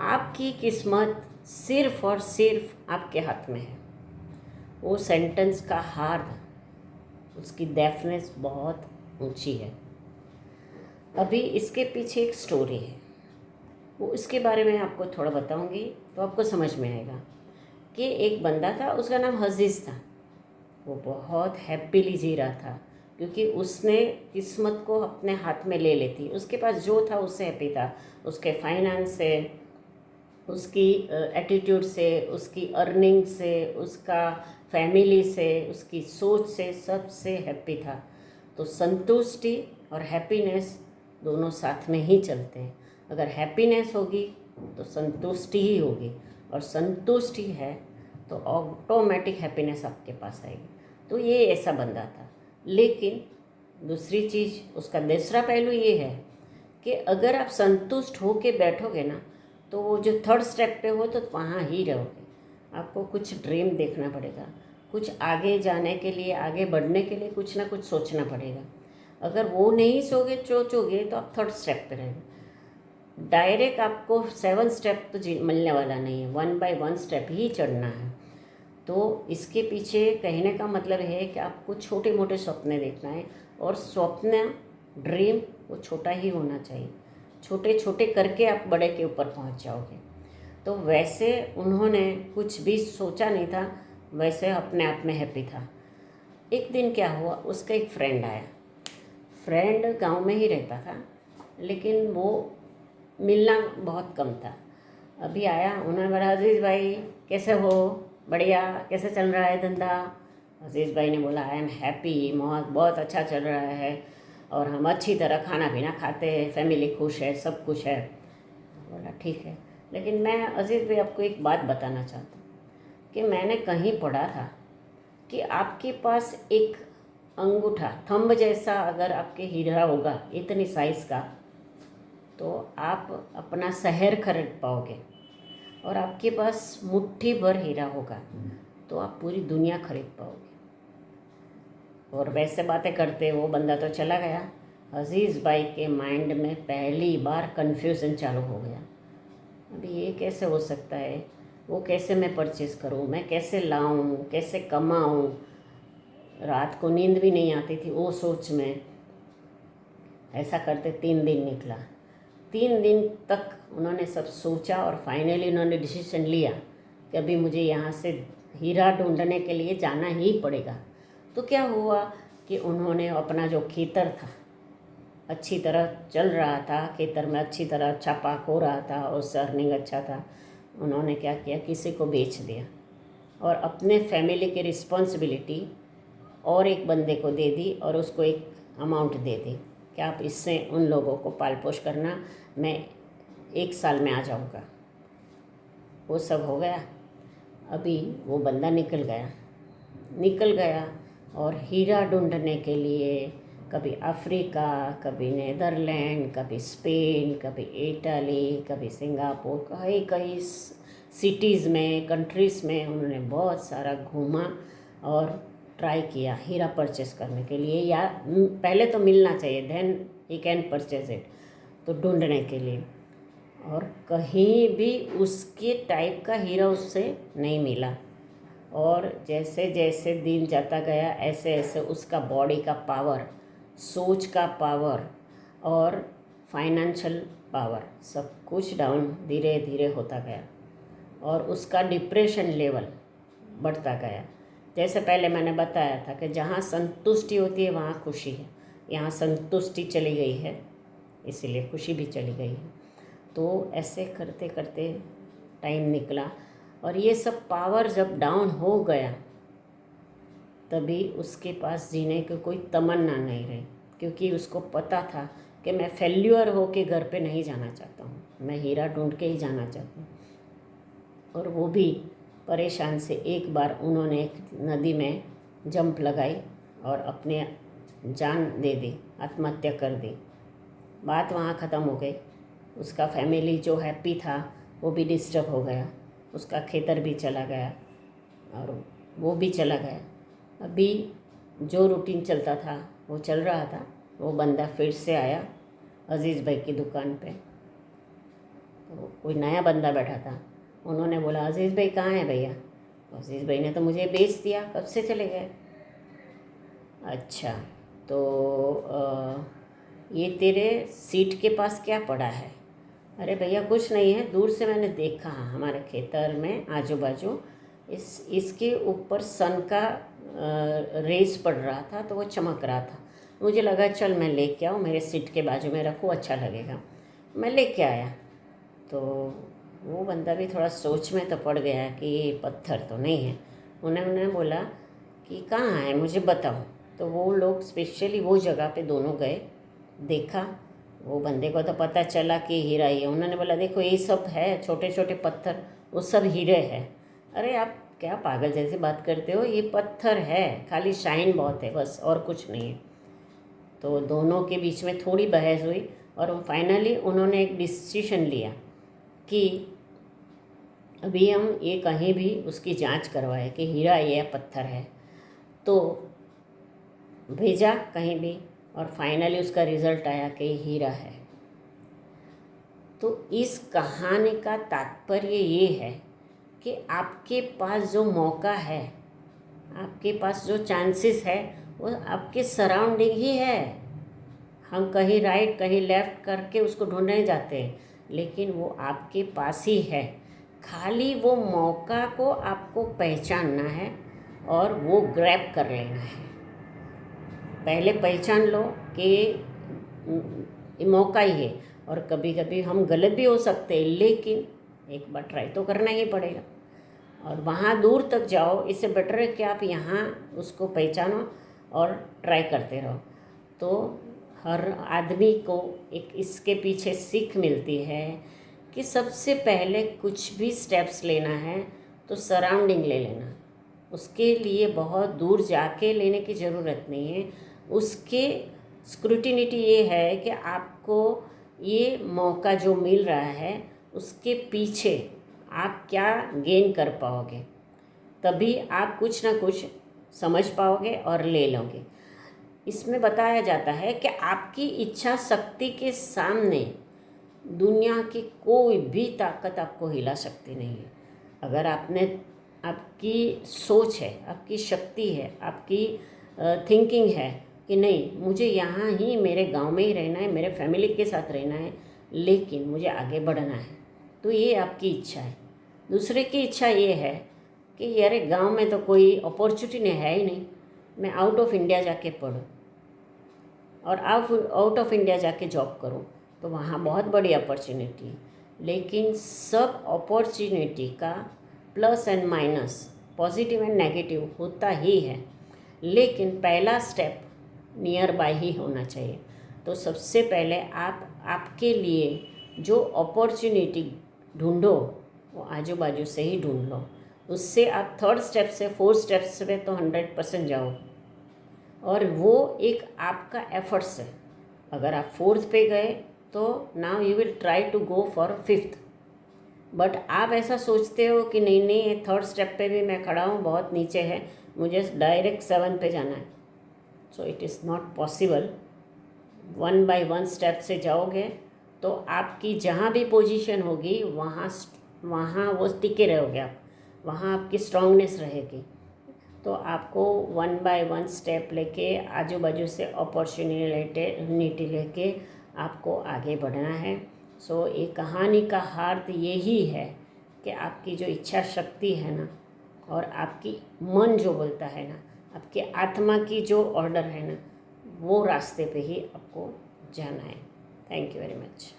आपकी किस्मत सिर्फ और सिर्फ आपके हाथ में है। वो सेंटेंस का हार्द, उसकी डेफनेस बहुत ऊंची है। अभी इसके पीछे एक स्टोरी है, वो इसके बारे में आपको थोड़ा बताऊंगी तो आपको समझ में आएगा कि एक बंदा था, उसका नाम अजीज़ था। वो बहुत हैप्पीली जी रहा था क्योंकि उसने किस्मत को अपने हाथ में ले लेती। उसके पास जो था उससे हैप्पी था, उसके फाइनेंस से, उसकी एटीट्यूड से, उसकी अर्निंग से, उसका फैमिली से, उसकी सोच से, सब से हैप्पी था। तो संतुष्टि और हैप्पीनेस दोनों साथ में ही चलते हैं। अगर हैप्पीनेस होगी तो संतुष्टि ही होगी, और संतुष्टि है तो ऑटोमेटिक हैप्पीनेस आपके पास आएगी। तो ये ऐसा बंदा था। लेकिन दूसरी चीज़, उसका दूसरा पहलू ये है कि अगर आप संतुष्ट हो के बैठोगे ना, तो वो जो थर्ड स्टेप पे हो तो वहाँ ही रहोगे। आपको कुछ ड्रीम देखना पड़ेगा, कुछ आगे जाने के लिए, आगे बढ़ने के लिए कुछ ना कुछ सोचना पड़ेगा। अगर वो नहीं सोचोगे तो आप थर्ड स्टेप पे रहेंगे। डायरेक्ट आपको 7 स्टेप तो मिलने वाला नहीं है, 1 बाय 1 स्टेप ही चढ़ना है। तो इसके पीछे कहने का मतलब है कि आपको छोटे मोटे सपने देखना है, और स्वप्न, ड्रीम वो छोटा ही होना चाहिए। छोटे छोटे करके आप बड़े के ऊपर पहुंच जाओगे। तो वैसे उन्होंने कुछ भी सोचा नहीं था, वैसे अपने आप में हैप्पी था। एक दिन क्या हुआ, उसका एक फ्रेंड आया। फ्रेंड गांव में ही रहता था, लेकिन वो मिलना बहुत कम था। अभी आया, उन्होंने बोला, अजीज़ भाई कैसे हो? बढ़िया, कैसे चल रहा है धंधा? अजीज़ भाई ने बोला, आई एम हैप्पी, बहुत बहुत अच्छा चल रहा है, और हम अच्छी तरह खाना पीना खाते हैं, फैमिली खुश है, सब कुछ है। बोला ठीक है, लेकिन मैं अजीज़ भाई आपको एक बात बताना चाहता हूँ कि मैंने कहीं पढ़ा था कि आपके पास एक अंगूठा, थंब जैसा अगर आपके हीरा होगा, इतनी साइज़ का, तो आप अपना शहर खरीद पाओगे। और आपके पास मुट्ठी भर हीरा होगा तो आप पूरी दुनिया खरीद पाओगे। और वैसे बातें करते वो बंदा तो चला गया। अजीज़ भाई के माइंड में पहली बार कन्फ्यूज़न चालू हो गया। अभी ये कैसे हो सकता है? वो कैसे मैं परचेज़ करूँ, मैं कैसे लाऊं, कैसे कमाऊं? रात को नींद भी नहीं आती थी वो सोच में। ऐसा करते 3 दिन निकला। 3 दिन तक उन्होंने सब सोचा और फाइनली उन्होंने डिसीजन लिया कि अभी मुझे यहाँ से हीरा ढूंढने के लिए जाना ही पड़ेगा। तो क्या हुआ कि उन्होंने अपना जो खेतर था, अच्छी तरह चल रहा था, खेतर में अच्छी तरह अच्छा पाक हो रहा था और उससे अर्निंग अच्छा था, उन्होंने क्या किया, किसी को बेच दिया और अपने फैमिली की रिस्पॉन्सिबिलिटी और एक बंदे को दे दी और उसको एक अमाउंट दे दी कि आप इससे उन लोगों को पाल पोष करना, मैं 1 साल में आ जाऊँगा। वो सब हो गया। अभी वो बंदा निकल गया और हीरा ढूंढने के लिए कभी अफ्रीका, कभी नीदरलैंड, कभी स्पेन, कभी इटली, कभी सिंगापुर, कई कई सिटीज़ में, कंट्रीज़ में उन्होंने बहुत सारा घूमा और ट्राई किया हीरा परचेस करने के लिए। या पहले तो मिलना चाहिए, then he can purchase it, तो ढूंढने के लिए। और कहीं भी उसके टाइप का हीरा उससे नहीं मिला। और जैसे जैसे दिन जाता गया, ऐसे ऐसे उसका बॉडी का पावर, सोच का पावर और फाइनेंशियल पावर, सब कुछ डाउन धीरे धीरे होता गया और उसका डिप्रेशन लेवल बढ़ता गया। जैसे पहले मैंने बताया था कि जहाँ संतुष्टि होती है वहाँ खुशी है, यहाँ संतुष्टि चली गई है, इसीलिए खुशी भी चली गई है। तो ऐसे करते करते टाइम निकला और ये सब पावर जब डाउन हो गया, तभी उसके पास जीने की कोई तमन्ना नहीं रही, क्योंकि उसको पता था कि मैं फेल्यूर हो के घर पे नहीं जाना चाहता हूँ, मैं हीरा ढूंढ के ही जाना चाहता हूँ। और वो भी परेशान से एक बार उन्होंने एक नदी में जंप लगाई और अपने जान दे दी, आत्महत्या कर दी। बात वहाँ ख़त्म हो गई। उसका फैमिली जो हैप्पी था वो भी डिस्टर्ब हो गया, उसका खेतर भी चला गया और वो भी चला गया। अभी जो रूटीन चलता था वो चल रहा था। वो बंदा फिर से आया अजीज़ भाई की दुकान पे तो कोई नया बंदा बैठा था, उन्होंने बोला अजीज़ भाई कहाँ हैं भैया? अजीज़ भाई ने तो मुझे बेच दिया, कब से चले गए? अच्छा, तो ये तेरे सीट के पास क्या पड़ा है? अरे भैया कुछ नहीं है, दूर से मैंने देखा हमारे खेतर में आजू बाजू इसके ऊपर सन का रेस पड़ रहा था, तो वो चमक रहा था, मुझे लगा चल मैं लेके आऊँ, मेरे सीट के बाजू में रखूँ, अच्छा लगेगा। मैं लेके आया, तो वो बंदा भी थोड़ा सोच में तो पड़ गया कि ये पत्थर तो नहीं है। उन्होंने बोला कि कहाँ है, मुझे बताओ। तो वो लोग स्पेशली वो जगह पे दोनों गए, देखा, वो बंदे को तो पता चला कि हीरा ही है। उन्होंने बोला देखो ये सब है छोटे छोटे पत्थर, वो सब हीरे हैं। अरे आप क्या पागल जैसे बात करते हो, ये पत्थर है, खाली शाइन बहुत है बस, और कुछ नहीं है। तो दोनों के बीच में थोड़ी बहस हुई और फाइनली उन्होंने एक डिसीजन लिया कि अभी हम ये कहीं भी उसकी जांच करवाए कि हीरा है या पत्थर है। तो भेजा कहीं भी और फाइनली उसका रिज़ल्ट आया कि हीरा है। तो इस कहानी का तात्पर्य ये है कि आपके पास जो मौका है, आपके पास जो चांसेस है, वो आपके सराउंडिंग ही है। हम कहीं राइट कहीं लेफ़्ट करके उसको ढूंढने जाते हैं, लेकिन वो आपके पास ही है। खाली वो मौका को आपको पहचानना है और वो ग्रैब कर लेना है। पहले पहचान लो कि ये मौका ही है, और कभी कभी हम गलत भी हो सकते हैं, लेकिन एक बार ट्राई तो करना ही पड़ेगा। और वहाँ दूर तक जाओ, इससे बेटर है कि आप यहाँ उसको पहचानो और ट्राई करते रहो। तो हर आदमी को एक इसके पीछे सीख मिलती है कि सबसे पहले कुछ भी स्टेप्स लेना है तो सराउंडिंग ले लेना, उसके लिए बहुत दूर जाके लेने की ज़रूरत नहीं है। उसके स्क्रूटिनिटी ये है कि आपको ये मौका जो मिल रहा है उसके पीछे आप क्या गेन कर पाओगे, तभी आप कुछ ना कुछ समझ पाओगे और ले लोगे। इसमें बताया जाता है कि आपकी इच्छा शक्ति के सामने दुनिया की कोई भी ताकत आपको हिला सकती नहीं है। अगर आपकी सोच है, आपकी शक्ति है, आपकी थिंकिंग है कि नहीं मुझे यहाँ ही मेरे गांव में ही रहना है, मेरे फैमिली के साथ रहना है, लेकिन मुझे आगे बढ़ना है, तो ये आपकी इच्छा है। दूसरे की इच्छा ये है कि यार गांव में तो कोई अपॉर्चुनिटी है ही नहीं, मैं आउट ऑफ इंडिया जाके पढूं और आउट ऑफ इंडिया जाके जॉब करूं, तो वहाँ बहुत बड़ी अपॉर्चुनिटी है। लेकिन सब अपॉर्चुनिटी का plus and minus, positive and negative होता ही है, लेकिन पहला स्टेप नियर बाय ही होना चाहिए। तो सबसे पहले आप आपके लिए जो अपॉर्चुनिटी ढूंढो वो आजू बाजू से ही ढूंढ लो, उससे आप थर्ड स्टेप से फोर्थ स्टेप से तो 100% जाओ, और वो एक आपका एफर्ट्स है। अगर आप फोर्थ पे गए तो now you will try to go for fifth, but आप ऐसा सोचते हो कि नहीं नहीं ये थर्ड स्टेप पे भी मैं खड़ा हूँ, बहुत नीचे है, मुझे डायरेक्ट 7 पे जाना है। So it is not possible. 1 by 1 step से जाओगे तो आपकी जहाँ भी पोजीशन होगी वहाँ वो टिके रहोगे आप, वहाँ आपकी स्ट्रांगनेस रहेगी। तो आपको 1 बाय 1 स्टेप लेके आजू बाजू से अपॉर्चुनिटी लेके आपको आगे बढ़ना है। सो ये कहानी का हार्थ यही है कि आपकी जो इच्छा शक्ति है ना, और आपकी मन जो बोलता है ना, आपकी आत्मा की जो ऑर्डर है ना, वो रास्ते पे ही आपको जाना है। Thank you very much.